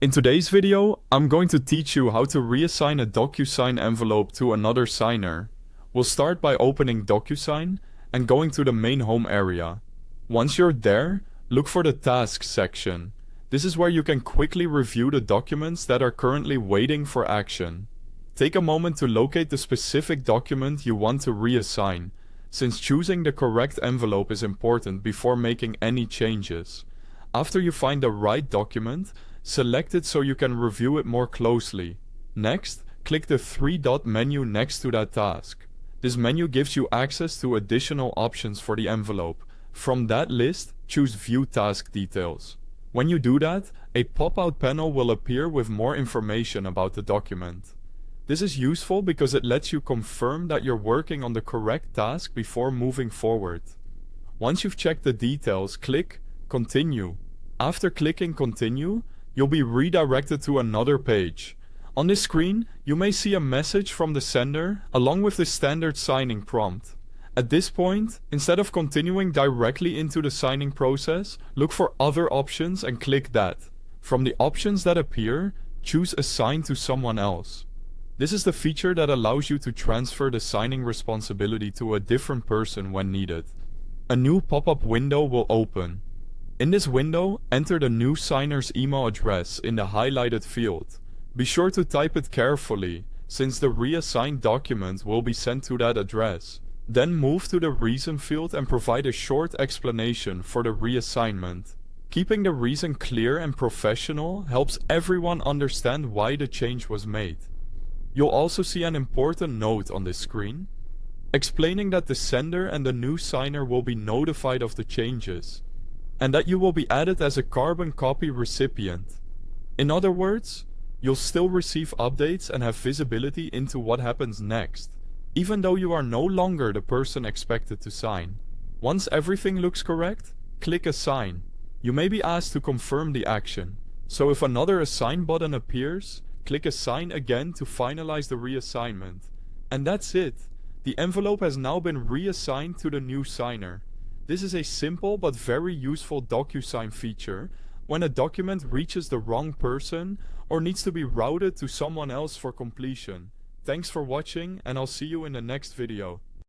In today's video, I'm going to teach you how to reassign a DocuSign envelope to another signer. We'll start by opening DocuSign and going to the main home area. Once you're there, look for the Tasks section. This is where you can quickly review the documents that are currently waiting for action. Take a moment to locate the specific document you want to reassign, since choosing the correct envelope is important before making any changes. After you find the right document, select it so you can review it more closely. Next, click the three-dot menu next to that task. This menu gives you access to additional options for the envelope. From that list, choose View Task Details. When you do that, a pop-out panel will appear with more information about the document. This is useful because it lets you confirm that you're working on the correct task before moving forward. Once you've checked the details, click Continue. After clicking Continue, you'll be redirected to another page. On this screen, you may see a message from the sender along with the standard signing prompt. At this point, instead of continuing directly into the signing process, look for other options and click that. From the options that appear, choose Assign to someone else. This is the feature that allows you to transfer the signing responsibility to a different person when needed. A new pop-up window will open. In this window, enter the new signer's email address in the highlighted field. Be sure to type it carefully, since the reassigned document will be sent to that address. Then move to the reason field and provide a short explanation for the reassignment. Keeping the reason clear and professional helps everyone understand why the change was made. You'll also see an important note on this screen, explaining that the sender and the new signer will be notified of the changes, and that you will be added as a carbon copy recipient. In other words, you'll still receive updates and have visibility into what happens next, even though you are no longer the person expected to sign. Once everything looks correct, click Assign. You may be asked to confirm the action, so if another Assign button appears, click Assign again to finalize the reassignment. And that's it. The envelope has now been reassigned to the new signer. This is a simple but very useful DocuSign feature when a document reaches the wrong person or needs to be routed to someone else for completion. Thanks for watching, and I'll see you in the next video.